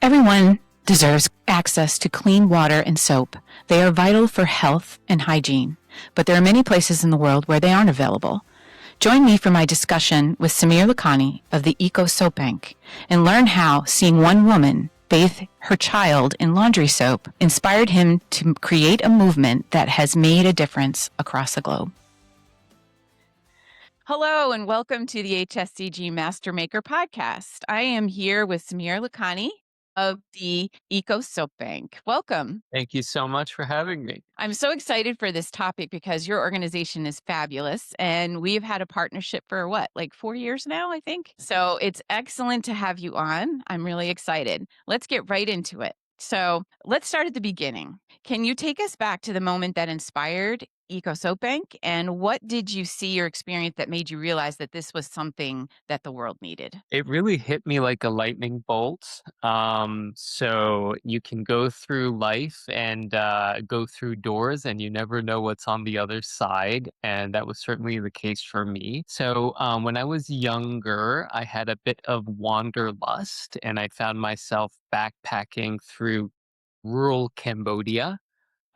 Everyone deserves access to clean water and soap. They are vital for health and hygiene, but there are many places in the world where they aren't available. Join me for my discussion with Samiar Lakhani of the Eco Soap Bank and learn how seeing one woman bathe her child in laundry soap inspired him to create a movement that has made a difference across the globe. Hello and welcome to the HSCG Master Maker podcast. I am here with Samiar Lakhani of the Eco Soap Bank. Welcome. Thank you so much for having me. I'm so excited for this topic because your organization is fabulous and we've had a partnership for like 4 years now, I think. So it's excellent to have you on. I'm really excited. Let's get right into it. So let's start at the beginning. Can you take us back to the moment that inspired Eco Soap Bank, and what did you see or experience that made you realize that this was something that the world needed? It really hit me like a lightning bolt. So you can go through life and go through doors, and you never know what's on the other side. And that was certainly the case for me. So when I was younger, I had a bit of wanderlust, and I found myself backpacking through rural Cambodia.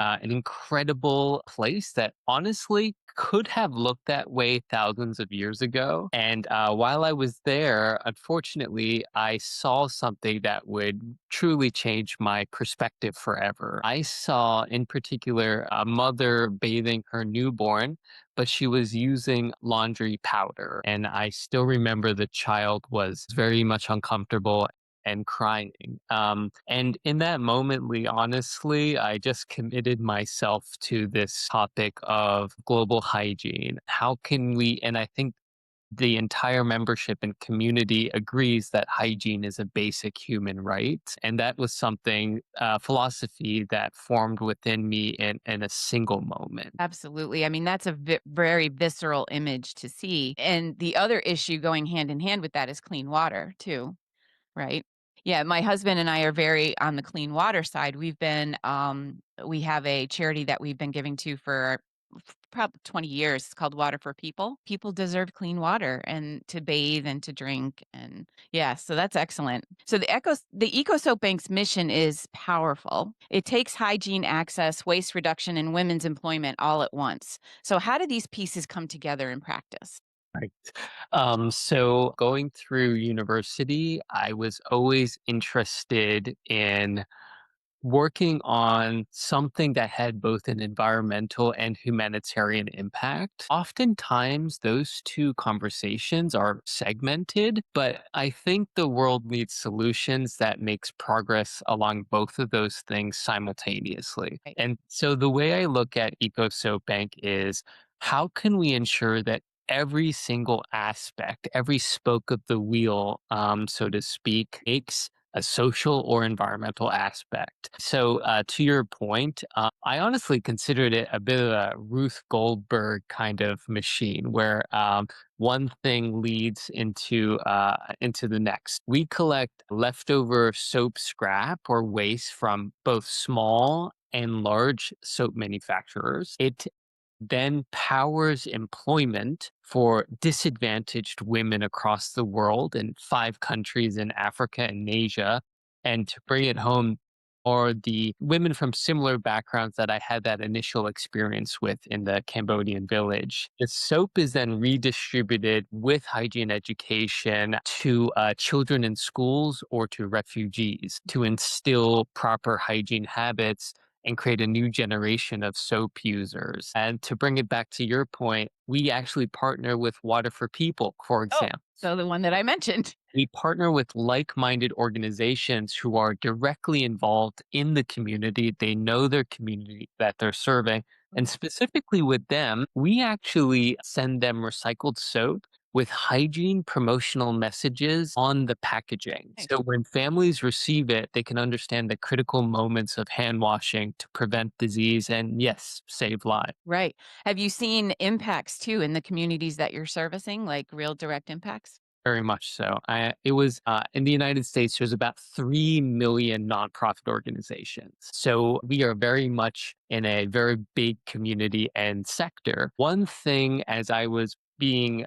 An incredible place that honestly could have looked that way thousands of years ago. And while I was there, unfortunately, I saw something that would truly change my perspective forever. I saw, in particular, a mother bathing her newborn, but she was using laundry powder. And I still remember the child was very much uncomfortable and crying. And in that moment, Lee, honestly, I just committed myself to this topic of global hygiene. How can we, and I think the entire membership and community agrees that hygiene is a basic human right. And that was something, philosophy that formed within me in a single moment. Absolutely. I mean, that's a very visceral image to see. And the other issue going hand in hand with that is clean water, too, right? Yeah, my husband and I are very on the clean water side. We have a charity that we've been giving to for probably 20 years. It's called Water for People. People deserve clean water and to bathe and to drink. And yeah, so that's excellent. So the Eco Soap Bank's mission is powerful. It takes hygiene access, waste reduction, and women's employment all at once. So how do these pieces come together in practice? Right. So going through university, I was always interested in working on something that had both an environmental and humanitarian impact. Oftentimes, those two conversations are segmented, but I think the world needs solutions that makes progress along both of those things simultaneously. Right. And so the way I look at Eco Soap Bank is how can we ensure that every single aspect, every spoke of the wheel, so to speak, makes a social or environmental aspect. So, to your point, I honestly considered it a bit of a Ruth Goldberg kind of machine, where one thing leads into the next. We collect leftover soap scrap or waste from both small and large soap manufacturers. It then powers employment for disadvantaged women across the world in 5 countries in Africa and Asia. And to bring it home, are the women from similar backgrounds that I had that initial experience with in the Cambodian village. The soap is then redistributed with hygiene education to children in schools or to refugees to instill proper hygiene habits and create a new generation of soap users. And to bring it back to your point, we actually partner with Water for People, for example. So the one that I mentioned. We partner with like-minded organizations who are directly involved in the community. They know their community that they're serving. And specifically with them, we actually send them recycled soap with hygiene promotional messages on the packaging. Nice. So when families receive it, they can understand the critical moments of hand washing to prevent disease and, yes, save lives. Right. Have you seen impacts too in the communities that you're servicing, like real direct impacts? Very much so. It was in the United States, there's about 3 million nonprofit organizations. So we are very much in a very big community and sector. One thing as I was being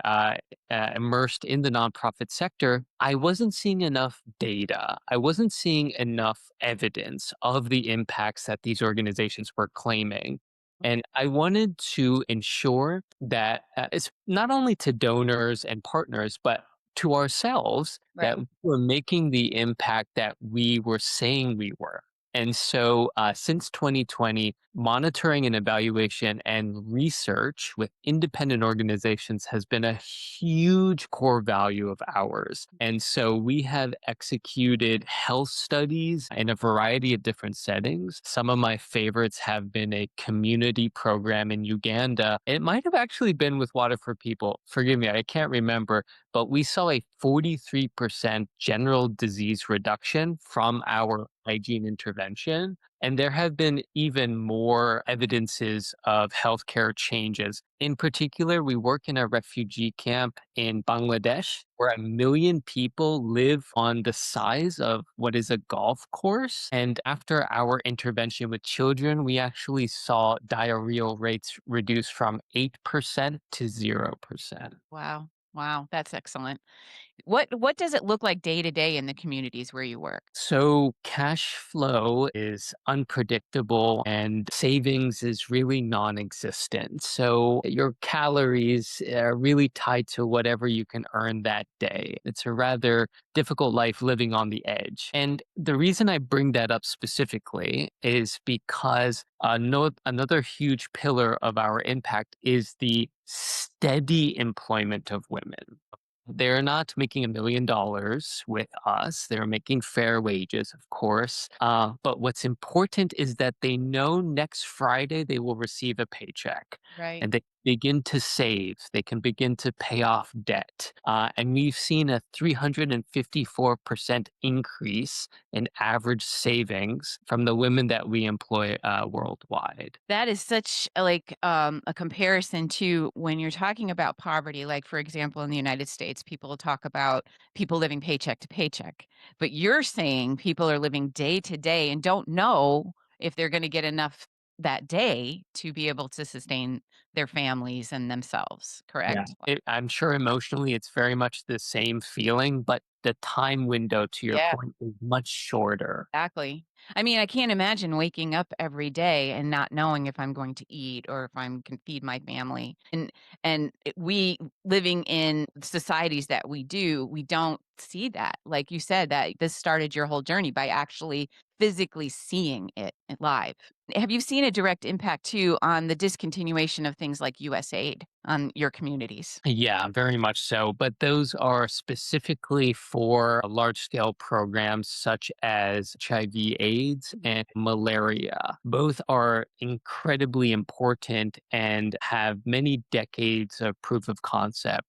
immersed in the nonprofit sector, I wasn't seeing enough data. I wasn't seeing enough evidence of the impacts that these organizations were claiming. And I wanted to ensure that it's not only to donors and partners, but to ourselves that Right. we're making the impact that we were saying we were. And so, since 2020, monitoring and evaluation and research with independent organizations has been a huge core value of ours. And so, we have executed health studies in a variety of different settings. Some of my favorites have been a community program in Uganda. It might have actually been with Water for People. Forgive me, I can't remember, but we saw a 43% general disease reduction from our hygiene intervention. And there have been even more evidences of healthcare changes. In particular, we work in a refugee camp in Bangladesh where 1 million people live on the size of what is a golf course. And after our intervention with children, we actually saw diarrheal rates reduce from 8% to 0%. Wow. Wow, that's excellent. What does it look like day to day in the communities where you work? So cash flow is unpredictable and savings is really non-existent. So your calories are really tied to whatever you can earn that day. It's a rather difficult life living on the edge. And the reason I bring that up specifically is because another huge pillar of our impact is the steady employment of women. They're not making $1 million with us. They're making fair wages, of course. But what's important is that they know next Friday they will receive a paycheck Right. and they begin to save. They can begin to pay off debt. And we've seen a 354% increase in average savings from the women that we employ worldwide. That is such a comparison to when you're talking about poverty, like, for example, in the United States, people talk about people living paycheck to paycheck, but you're saying people are living day to day and don't know if they're gonna get enough that day to be able to sustain their families and themselves, Yeah. correct? I'm sure emotionally it's very much the same feeling, but the time window, to your Yeah. point, is much shorter. Exactly. I mean, I can't imagine waking up every day and not knowing if I'm going to eat or if I'm can feed my family. We living in societies that we do, we don't see that. Like you said, that this started your whole journey by actually physically seeing it live. Have you seen a direct impact too on the discontinuation of things like USAID on your communities? Yeah, very much so. But those are specifically for large scale programs such as HIV, AIDS, and malaria. Both are incredibly important and have many decades of proof of concept.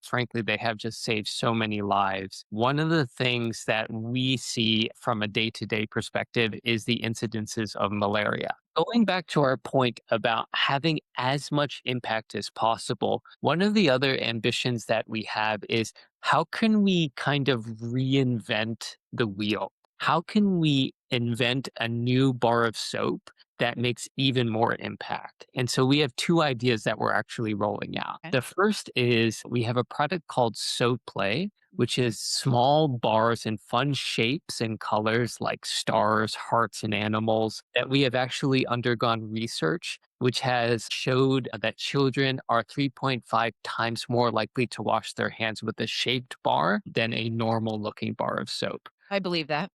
Frankly, they have just saved so many lives. One of the things that we see from a day to day perspective is the incidences of malaria. Going back to our point about having as much impact as possible, one of the other ambitions that we have is how can we kind of reinvent the wheel? How can we invent a new bar of soap that makes even more impact? And so we have two ideas that we're actually rolling out. Okay. The first is we have a product called Soap Play, which is small bars in fun shapes and colors like stars, hearts, and animals that we have actually undergone research which has showed that children are 3.5 times more likely to wash their hands with a shaped bar than a normal looking bar of soap. I believe that.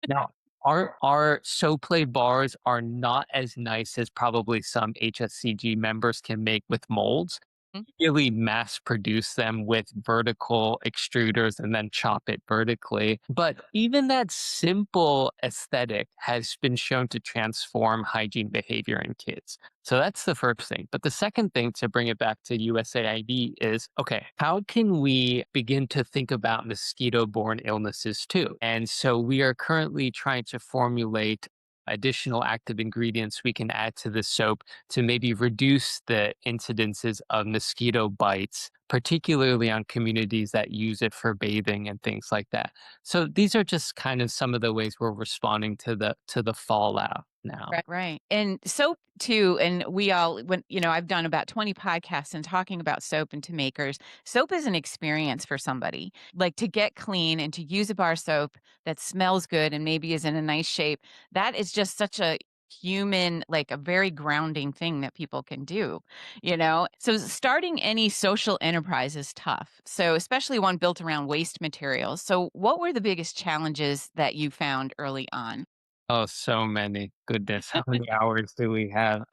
Now, our soap play bars are not as nice as probably some HSCG members can make with molds. Mm. Really mass produce them with vertical extruders and then chop it vertically. But even that simple aesthetic has been shown to transform hygiene behavior in kids. So that's the first thing. But the second thing, to bring it back to USAID, is okay, how can we begin to think about mosquito borne illnesses too? And so we are currently trying to formulate additional active ingredients we can add to the soap to maybe reduce the incidences of mosquito bites, particularly on communities that use it for bathing and things like that. So these are just kind of some of the ways we're responding to the fallout. now. Right, right. And soap too, and we all when I've done about 20 podcasts and talking about soap and to makers. Soap is an experience for somebody. Like to get clean and to use a bar soap that smells good and maybe is in a nice shape. That is just such a human, like a very grounding thing that people can do. So starting any social enterprise is tough. So especially one built around waste materials. So what were the biggest challenges that you found early on? Oh, so many. Goodness, how many hours do we have?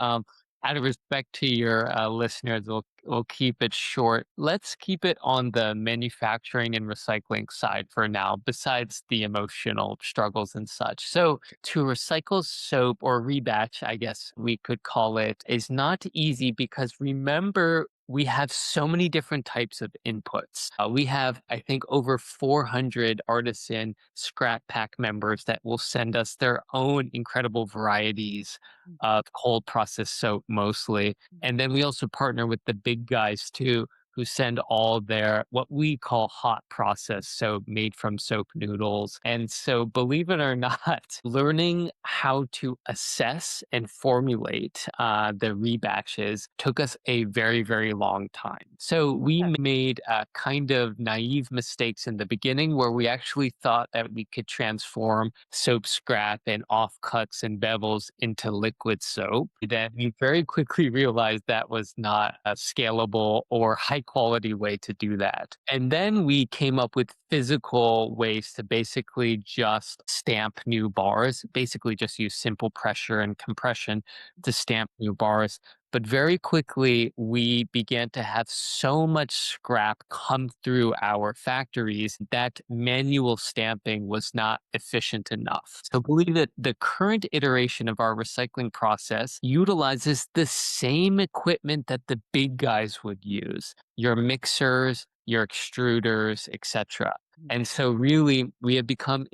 Out of respect to your listeners, we'll keep it short. Let's keep it on the manufacturing and recycling side for now, besides the emotional struggles and such. So, to recycle soap or rebatch, I guess we could call it, is not easy because remember, we have so many different types of inputs. We have, I think, over 400 artisan scrap pack members that will send us their own incredible varieties of cold processed soap mostly. And then we also partner with the big guys too, who send all their what we call hot processed soap made from soap noodles. And so, believe it or not, learning how to assess and formulate the rebatches took us a very, very long time. So, we made kind of naive mistakes in the beginning where we actually thought that we could transform soap scrap and offcuts and bevels into liquid soap. Then we very quickly realized that was not a scalable or high quality way to do that. And then we came up with physical ways to basically just stamp new bars, basically just use simple pressure and compression to stamp new bars. But very quickly, we began to have so much scrap come through our factories that manual stamping was not efficient enough. So, believe that the current iteration of our recycling process utilizes the same equipment that the big guys would use your mixers, your extruders, etc. And so really we have become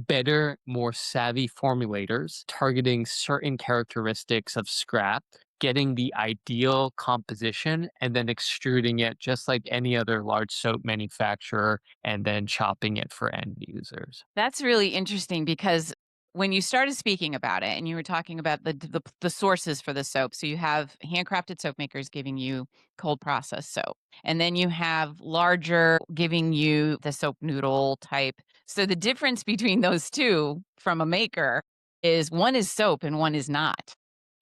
better, more savvy formulators, targeting certain characteristics of scrap, getting the ideal composition, and then extruding it just like any other large soap manufacturer, and then chopping it for end users. That's really interesting because when you started speaking about it and you were talking about the sources for the soap, so you have handcrafted soap makers giving you cold processed soap, and then you have larger giving you the soap noodle type. So the difference between those two from a maker is one is soap and one is not.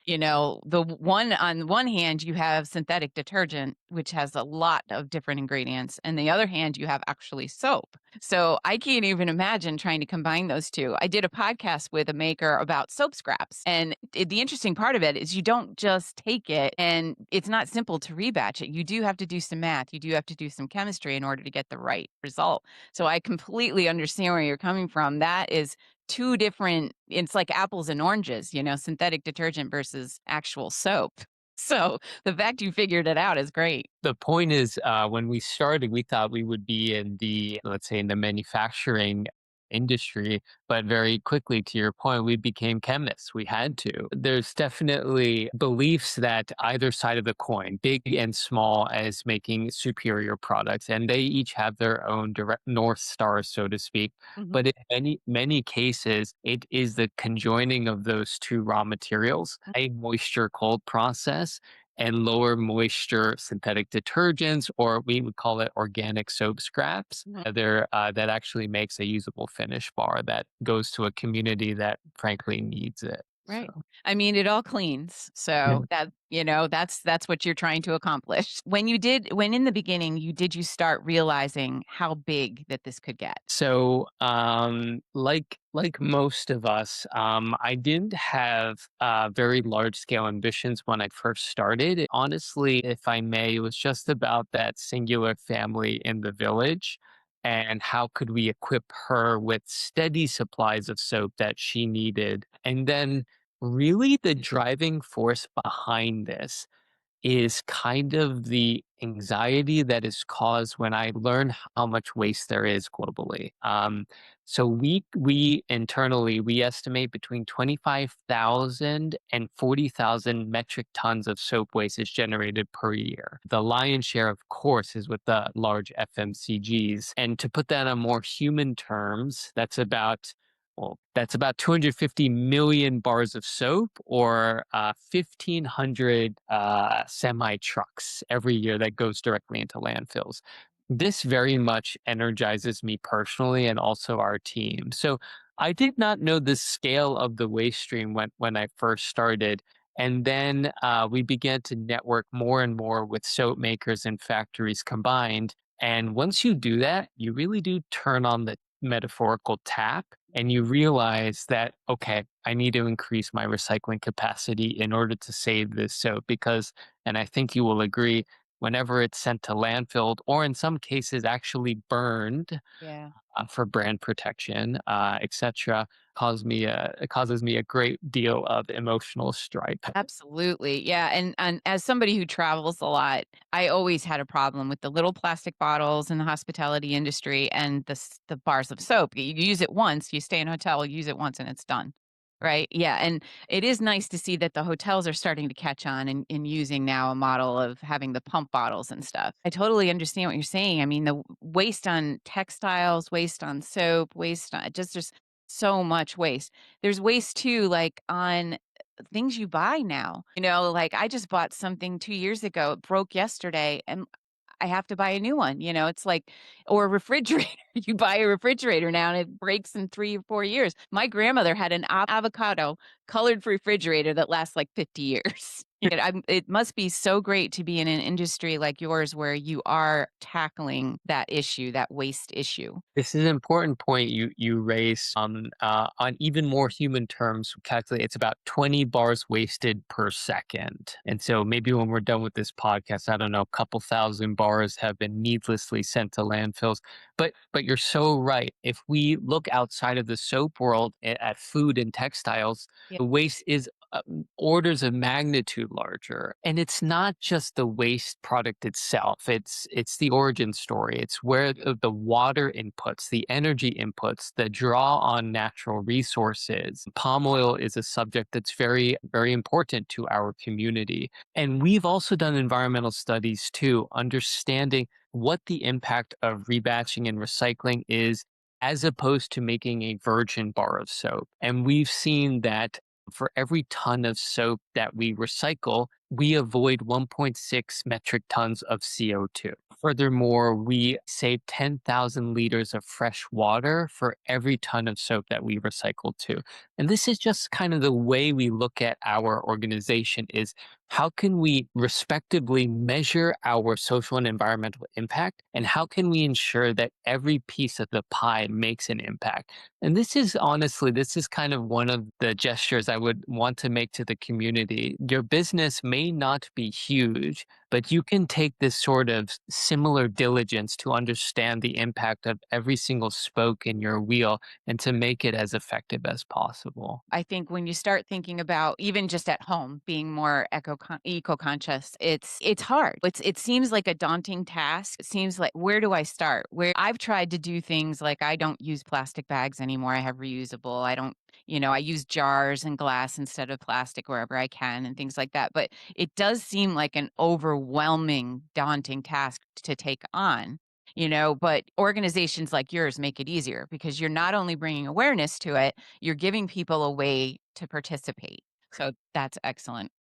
The on one hand, you have synthetic detergent, which has a lot of different ingredients, and the other hand, you have actually soap. So I can't even imagine trying to combine those two. I did a podcast with a maker about soap scraps, and the interesting part of it is you don't just take it, and it's not simple to rebatch it. You do have to do some math, you do have to do some chemistry in order to get the right result. So I completely understand where you're coming from. That is two different it's like apples and oranges, synthetic detergent versus actual soap. So, the fact you figured it out is great. The point is, when we started, we thought we would be in the, let's say, in the manufacturing industry, but very quickly, to your point, we became chemists. We had to. There's definitely beliefs that either side of the coin, big and small, as making superior products, and they each have their own direct north stars, so to speak. Mhm. But in many cases, it is the conjoining of those two raw materials, a moisture cold process and lower moisture synthetic detergents, or we would call it organic soap scraps. Mhm. That actually makes a usable finish bar that goes to a community that frankly needs it. So. Right. I mean, it all cleans. So that's what you're trying to accomplish. When in the beginning you start realizing how big that this could get? So, like most of us, I didn't have very large scale ambitions when I first started. Honestly, if I may, it was just about that singular family in the village, and how could we equip her with steady supplies of soap that she needed. And then, really, the driving force behind this is kind of the anxiety that is caused when I learn how much waste there is globally. So we internally we estimate between 25,000 and 40,000 metric tons of soap waste is generated per year. The lion's share, of course, is with the large FMCGs. And to put that on more human terms, that's about Well, that's about 250 million bars of soap or 1,500 semi trucks every year that goes directly into landfills. This very much energizes me personally and also our team. So I did not know the scale of the waste stream when I first started. And then we began to network more and more with soap makers and factories combined. And once you do that, you really do turn on the metaphorical tap and you realize that, okay, I need to increase my recycling capacity in order to save this soap because, and I think you will agree, whenever it's sent to landfill or in some cases actually burned Yeah. for brand protection, etc., it causes me a great deal of emotional stripe. Absolutely. Yeah, and as somebody who travels a lot, I always had a problem with the little plastic bottles in the hospitality industry and the bars of soap. You use it once, you stay in a hotel, use it once and it's done. Right? Yeah, and it is nice to see that the hotels are starting to catch on in using now a model of having the pump bottles and stuff. I totally understand what you're saying. I mean, the waste on textiles, waste on soap, waste on just there's so much waste. There's waste too, like on things you buy now. Like I just bought something 2 years ago, it broke yesterday, and I have to buy a new one, it's like or a refrigerator. You buy a refrigerator now and it breaks in 3 or 4 years. My grandmother had an avocado colored refrigerator that lasts like 50 years. It must be so great to be in an industry like yours where you are tackling that issue, that waste issue. This is an important point you raise on even more human terms. Calculate it's about 20 bars wasted per second, and so maybe when we're done with this podcast, I don't know, a couple thousand bars have been needlessly sent to landfills. But you're so right. If we look outside of the soap world at food and textiles, Yeah. the waste is orders of magnitude larger, and it's not just the waste product itself. It's the origin story. It's where the water inputs, the energy inputs, the draw on natural resources. Palm oil is a subject that's very very important to our community, and we've also done environmental studies too, understanding what the impact of rebatching and recycling is as opposed to making a virgin bar of soap. And we've seen that for every ton of soap that we recycle, we avoid 1.6 metric tons of CO2. Furthermore, we save 10,000 liters of fresh water for every ton of soap that we recycle too. And this is just kind of the way we look at our organization is how can we respectively measure our social and environmental impact and how can we ensure that every piece of the pie makes an impact? And this is honestly, this is kind of one of the gestures I would want to make to the community. Your business may not be huge, but you can take this sort of similar diligence to understand the impact of every single spoke in your wheel and to make it as effective as possible. I think when you start thinking about even just at home being more eco-conscious, it's hard. It seems like a daunting task. It seems like where do I start? Where I've tried to do things like I don't use plastic bags anymore. I have reusable. I don't, I use jars and glass instead of plastic wherever I can and things like that. But it does seem like an overwhelming, daunting task to take on. But organizations like yours make it easier because you're not only bringing awareness to it, you're giving people a way to participate. So that's excellent.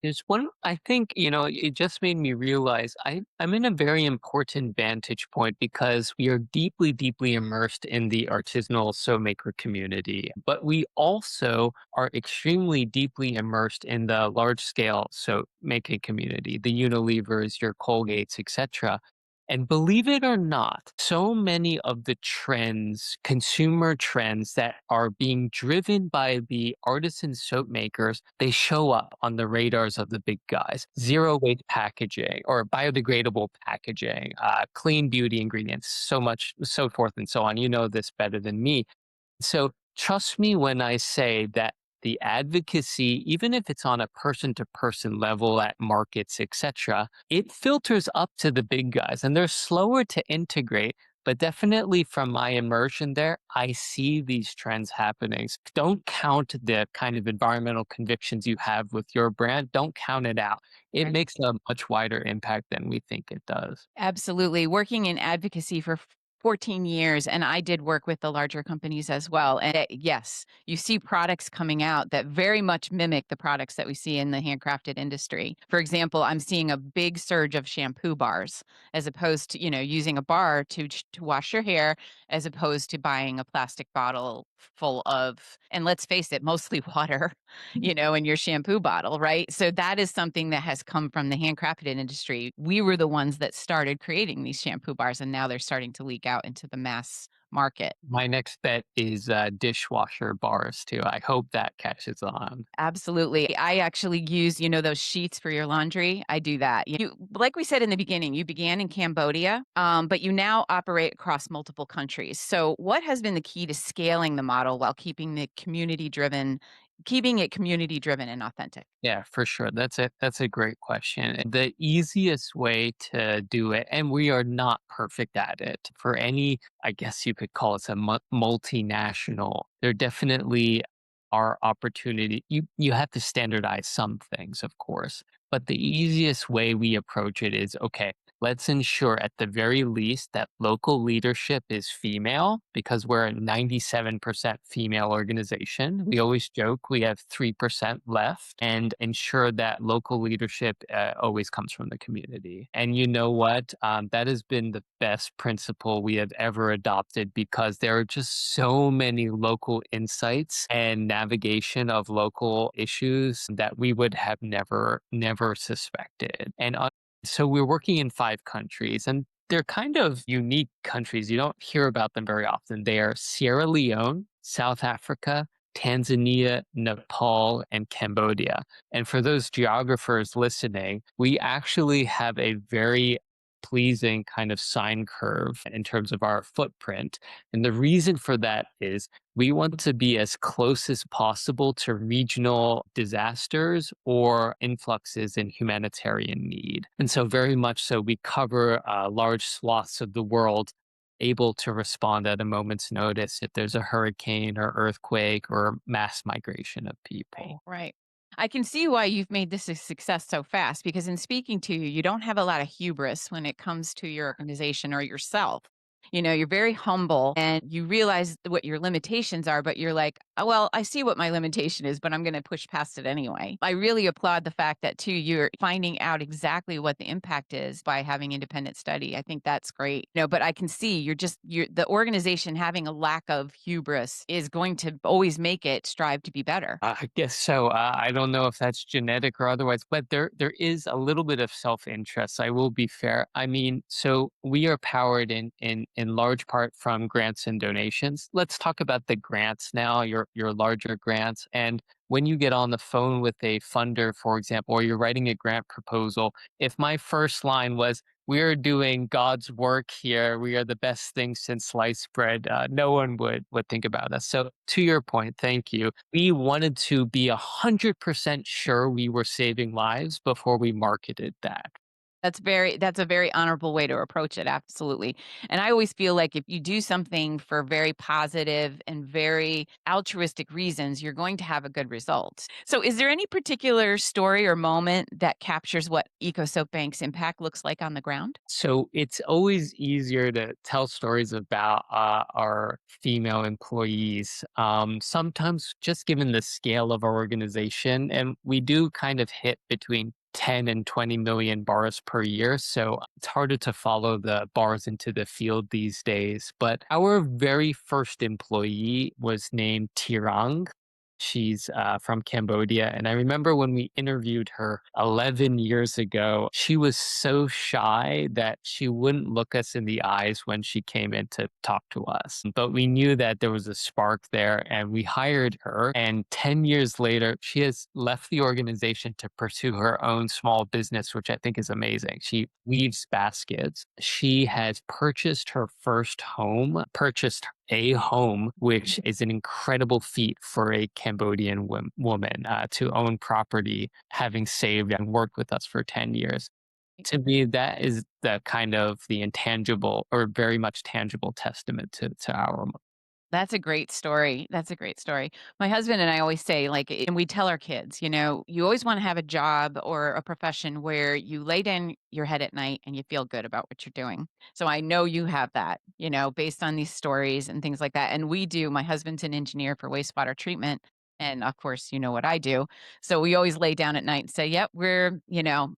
There's one, I think, it just made me realize I'm in a very important vantage point because we are deeply, deeply immersed in the artisanal soap maker community, but we also are extremely deeply immersed in the large scale soap making community, the Unilevers, your Colgates, etc. And believe it or not, so many of the trends, consumer trends that are being driven by the artisan soap makers, they show up on the radars of the big guys. Zero waste packaging or biodegradable packaging, clean beauty ingredients, so much, so forth and so on. You know this better than me. So trust me when I say that the advocacy, even if it's on a person to person level at markets, etc., it filters up to the big guys and they're slower to integrate. But definitely from my immersion there, I see these trends happening. So don't count the kind of environmental convictions you have with your brand. Don't count it out. It makes a much wider impact than we think it does. Absolutely. Working in advocacy for 14 years, and I did work with the larger companies as well, and, yes, you see products coming out that very much mimic the products that we see in the handcrafted industry. For example, I'm seeing a big surge of shampoo bars as opposed to, using a bar to wash your hair as opposed to buying a plastic bottle full of, and let's face it, mostly water, in your shampoo bottle, right? So that is something that has come from the handcrafted industry. We were the ones that started creating these shampoo bars, and now they're starting to leak out into the mass market. My next bet is dishwasher bars too. I hope that catches on. Absolutely. I actually use, those sheets for your laundry. I do that. Like we said in the beginning, you began in Cambodia, but you now operate across multiple countries. So, what has been the key to scaling the model while keeping it community driven and authentic? Yeah, for sure. That's a great question. The easiest way to do it, and we are not perfect at it. For any, I guess you could call us a multinational. There definitely are opportunity. You have to standardize some things, of course, but the easiest way we approach it is okay. Let's ensure at the very least that local leadership is female because we're a 97% female organization. We always joke we have 3% left and ensure that local leadership always comes from the community. And you know what? That has been the best principle we have ever adopted because there are just so many local insights and navigation of local issues that we would have never suspected. And so we're working in 5 countries, and they're kind of unique countries. You don't hear about them very often. They are Sierra Leone, South Africa, Tanzania, Nepal, and Cambodia. And for those geographers listening, we actually have a very pleasing kind of sine curve in terms of our footprint. And the reason for that is we want to be as close as possible to regional disasters or influxes in humanitarian need. And so, very much so, we cover large swaths of the world, able to respond at a moment's notice if there's a hurricane or earthquake or mass migration of Right, people. right. I can see why you've made this a success so fast because in speaking to you, you don't have a lot of hubris when it comes to your organization or yourself. You're very humble and you realize what your limitations are, but you're like, oh, well, I see what my limitation is, but I'm going to push past it anyway. I really applaud the fact that, too, you're finding out exactly what the impact is by having independent study. I think that's great. But I can see the organization having a lack of hubris is going to always make it strive to be better. I guess so. I don't know if that's genetic or otherwise, but there is a little bit of self interest. I will be fair. I mean, so we are powered in large part from grants and donations. Let's talk about the grants now. Your larger grants, and when you get on the phone with a funder, for example, or you're writing a grant proposal, if my first line was we're doing God's work here. We are the best thing since sliced bread. No one would think about us. So to your point, thank you. We wanted to be 100% sure we were saving lives before we marketed that. That's a very honorable way to approach it, absolutely. And I always feel like if you do something for very positive and very altruistic reasons, you're going to have a good result. So is there any particular story or moment that captures what EcoSoap Bank's impact looks like on the ground? So it's always easier to tell stories about our female employees. Sometimes just given the scale of our organization, and we do kind of hit between 10 and 20 million bars per year. So it's harder to follow the bars into the field these days. But our very first employee was named Tirang. She's from Cambodia. And I remember when we interviewed her 11 years ago, she was so shy that she wouldn't look us in the eyes when she came in to talk to us. But we knew that there was a spark there and we hired her. And 10 years later, she has left the organization to pursue her own small business, which I think is amazing. She weaves baskets. She has purchased her first home, purchased a home, which is an incredible feat for a Cambodian woman to own property, having saved and worked with us for 10 years. To me, that is the kind of the intangible or very much tangible testament to our. That's a great story. That's a great story. My husband and I always say, like, and we tell our kids, you always want to have a job or a profession where you lay down your head at night and you feel good about what you're doing. So I know you have that, based on these stories and things like that. And we do. My husband's an engineer for wastewater treatment. And of course, you know what I do. So we always lay down at night and say, yep, we're,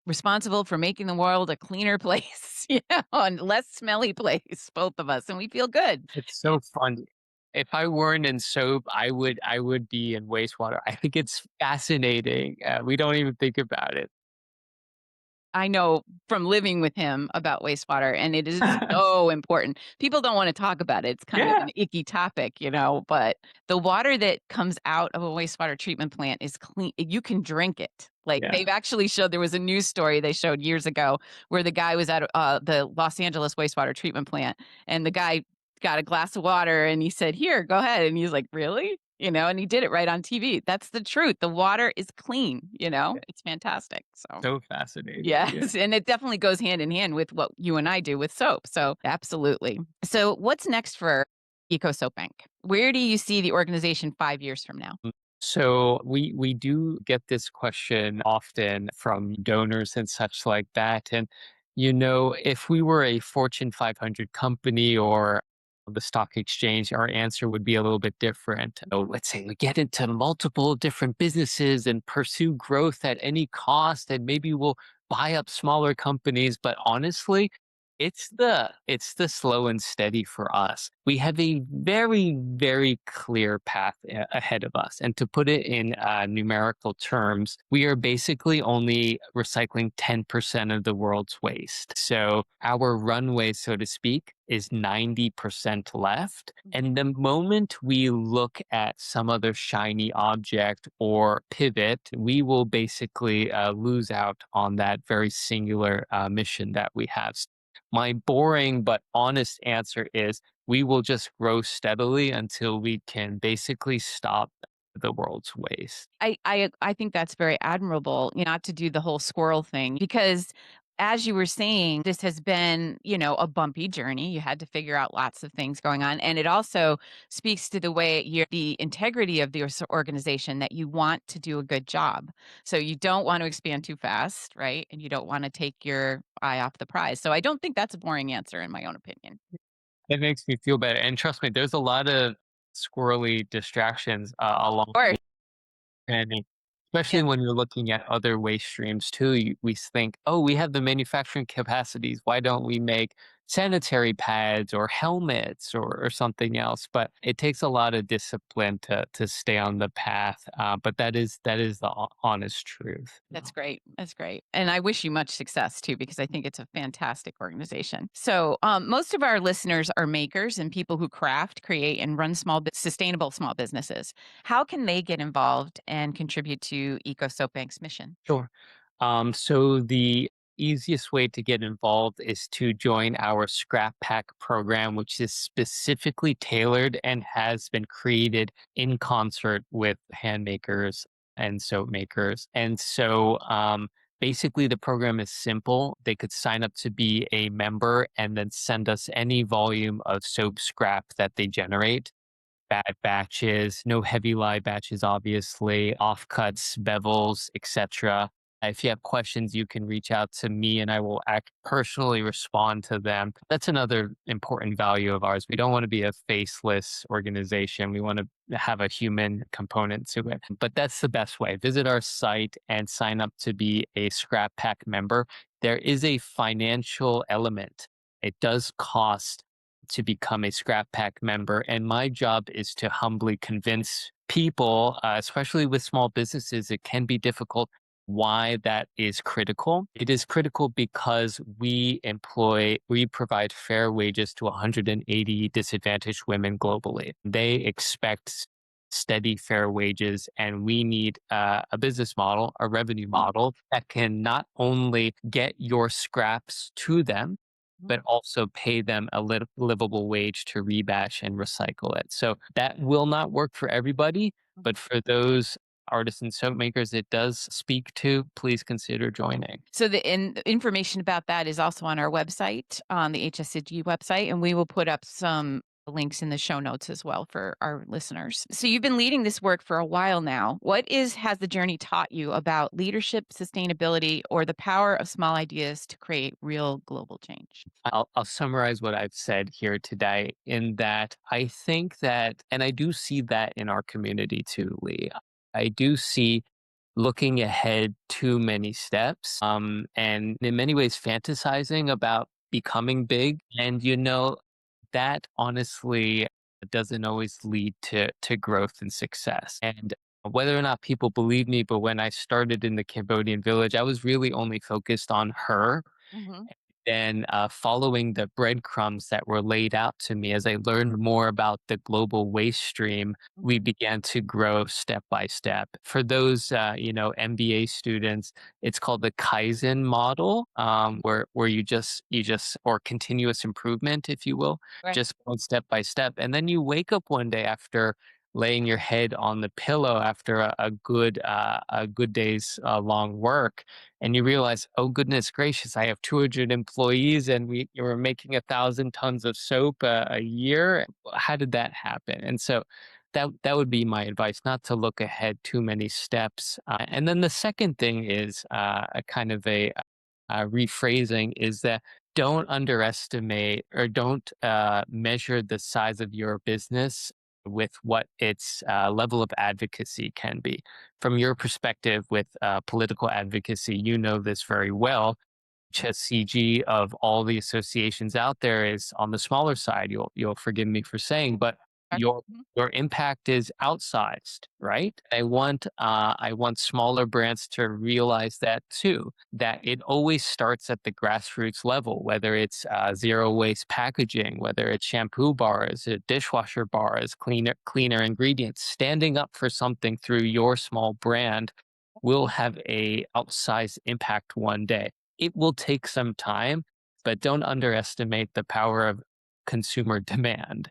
responsible for making the world a cleaner place, and less smelly place, both of us. And we feel good. It's so fun. If I weren't in soap, I would be in wastewater. I think it's fascinating. We don't even think about it. I know from living with him about wastewater, and it is so important. People don't wanna talk about it. It's kind of Yeah, an icky topic, but the water that comes out of a wastewater treatment plant is clean. You can drink it. Like, yeah. they've actually showed there was a news story they showed years ago where the guy was at, the Los Angeles wastewater treatment plant, and the guy got a glass of water, and he said, "Here, go ahead," and he's like, "Really?" And he did it right on TV. That's the truth. The water is clean. It's fantastic, so So fascinating. Yeah. yes, and it definitely goes hand in hand with what you and I do with soap, so absolutely. So what's next for Eco Soap Bank? Where do you see the organization 5 years from now? So we do get this question often from donors and such like that. And if we were a Fortune 500 company or the stock exchange, our answer would be a little bit different. So let's say we get into multiple different businesses and pursue growth at any cost, and maybe we'll buy up smaller companies. But honestly, it's the slow and steady for us. We have a very, very clear path ahead of us. And to put it in numerical terms, we are basically only recycling 10% of the world's waste. So our runway, so to speak, is 90% left. And the moment we look at some other shiny object or pivot, we will basically lose out on that very singular mission that we have. My boring but honest answer is we will just grow steadily until we can basically stop the world's waste. I think that's very admirable, not to do the whole squirrel thing because as you were saying, this has been, a bumpy journey. You had to figure out lots of things going on. And it also speaks to the way the integrity of the organization that you want to do a good job. So you don't want to expand too fast, right? And you don't want to take your eye off the prize. So I don't think that's a boring answer in my own opinion. It makes me feel better. And trust me, there's a lot of squirrely distractions along Or and especially yeah, when you're looking at other waste streams too, we think, oh, we have the manufacturing capacities. Why don't we make sanitary pads or helmets or something else? But it takes a lot of discipline to stay on the path. But that is the honest truth. that's great. That's great. And I wish you much success too, because I think it's a fantastic organization. So, most of our listeners are makers and people who craft, create, and run sustainable small businesses. How can they get involved and contribute to Eco Soap Bank's mission? Sure. So the easiest way to get involved is to join our scrap pack program, which is specifically tailored and has been created in concert with handmakers and soap makers. And so basically the program is simple. They could sign up to be a member and then send us any volume of soap scrap that they generate, bad batches, no heavy lye batches, obviously, offcuts, bevels, etc. If you have questions, you can reach out to me and I will personally respond to them. That's another important value of ours. We don't want to be a faceless organization. We want to have a human component to it. But that's the best way. Visit our site and sign up to be a Scrap Pack member. There is a financial element. It does cost to become a Scrap Pack member. And my job is to humbly convince people, especially with small businesses, it can be difficult why that is critical. It is critical because we provide fair wages to 180 disadvantaged women globally. They expect steady, fair wages, and we need a business model, a revenue model that can not only get your scraps to them, but also pay them a livable wage to rebash and recycle it. So that will not work for everybody, but for those artisan soap makers it does speak to, please consider joining. So the information about that is also on our website, on the HSCG website, and we will put up some links in the show notes as well for our listeners. So you've been leading this work for a while now. What is has the journey taught you about leadership, sustainability, or the power of small ideas to create real global change? I'll summarize what I've said here today in that I think that, and I do see that in our community too, Lee. I do see looking ahead too many steps, and in many ways fantasizing about becoming big. And that honestly doesn't always lead to growth and success. And whether or not people believe me, but when I started in the Cambodian village, I was really only focused on her. Mhm. Then, following the breadcrumbs that were laid out to me as I learned more about the global waste stream, we Mhm. began to grow step by step. For those, MBA students, it's called the Kaizen model, where you just or continuous improvement, if you will, Right. just going step by step, and then you wake up one day after laying your head on the pillow after a good day's long work, and you realize, oh goodness gracious, I have 200 employees, and we're making 1,000 tons of soap a year. How did that happen? And so that would be my advice, not to look ahead too many steps. And then the second thing is a kind of a rephrasing is that don't underestimate or don't measure the size of your business with what its level of advocacy can be. From your perspective with political advocacy, you know this very well. CG of all the associations out there is on the smaller side. You'll forgive me for saying, but Right. your Mhm. your impact is outsized, right? I want smaller brands to realize that too. That it always starts at the grassroots level, whether it's zero waste packaging, whether it's shampoo bars, dishwasher bars, cleaner ingredients. Standing up for something through your small brand will have a outsized impact one day. It will take some time, but don't underestimate the power of consumer demand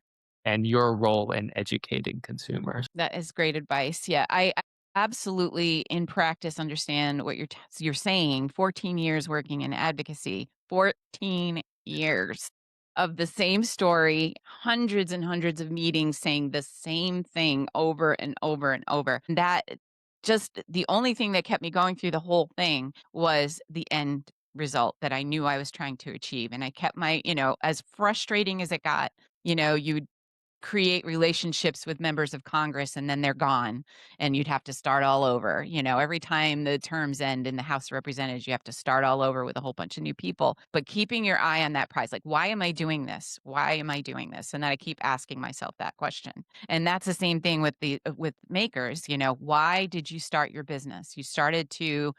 and your role in educating consumers. That is great advice. Yeah, I absolutely in practice understand what you're saying. 14 years working in advocacy, 14 years of the same story, hundreds and hundreds of meetings saying the same thing over and over and over. That just the only thing that kept me going through the whole thing was the end result that I knew I was trying to achieve. And I kept as frustrating as it got, you create relationships with members of Congress and then they're gone and you'd have to start all over. Every time the terms end in the House of Representatives, you have to start all over with a whole bunch of new people. But keeping your eye on that prize, like, why am I doing this? Why am I doing this? And then I keep asking myself that question. And that's the same thing with the with makers, why did you start your business? You started to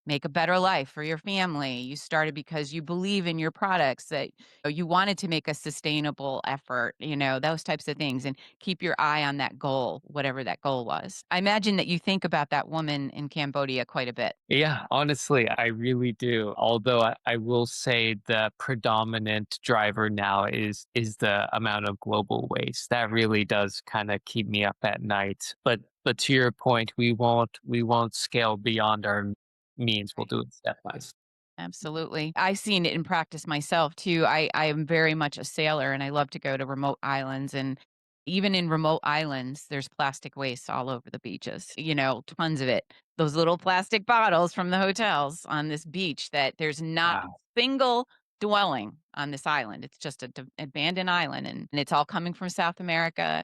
make a better life for your family. You started because you believe in your products that you wanted to make a sustainable effort, those types of things, and keep your eye on that goal, whatever that goal was. I imagine that you think about that woman in Cambodia quite a bit. Yeah, honestly, I really do. Although I will say the predominant driver now is the amount of global waste. That really does kind of keep me up at night. But to your point, we won't scale beyond our means. We'll Right. do it step by step. Absolutely. I've seen it in practice myself too. I am very much a sailor and I love to go to remote islands. And even in remote islands, there's plastic waste all over the beaches, tons of it. Those little plastic bottles from the hotels on this beach that there's not a Wow. single dwelling on this island. It's just a abandoned island and it's all coming from South America,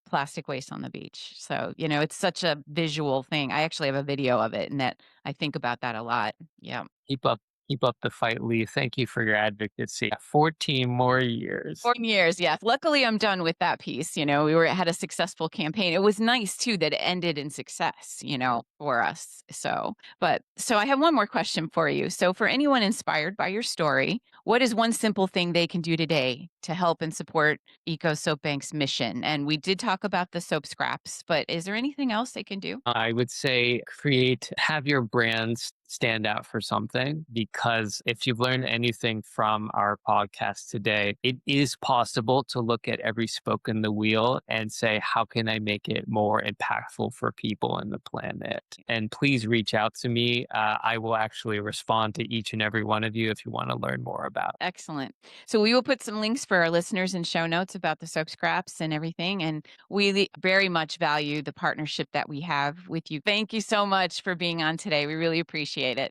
plastic waste on the beach. So, it's such a visual thing. I actually have a video of it and that I think about that a lot. Yeah. Keep up keep up the fight, Lee. Thank you for your advocacy. 14 more years. 14 years, yeah. Luckily, I'm done with that piece, we had a successful campaign. It was nice too that it ended in success, for us. So I have one more question for you. So for anyone inspired by your story, what is one simple thing they can do today to help and support Eco Soap Bank's mission? And we did talk about the soap scraps, but is there anything else they can do? I would say have your brands stand out for something, because if you've learned anything from our podcast today, it is possible to look at every spoke in the wheel and say, how can I make it more impactful for people and the planet? And please reach out to me. I will actually respond to each and every one of you if you want to learn more about. Excellent. So we will put some links for our listeners in show notes about the soap scraps and everything. And very much value the partnership that we have with you. Thank you so much for being on today. We really appreciate it.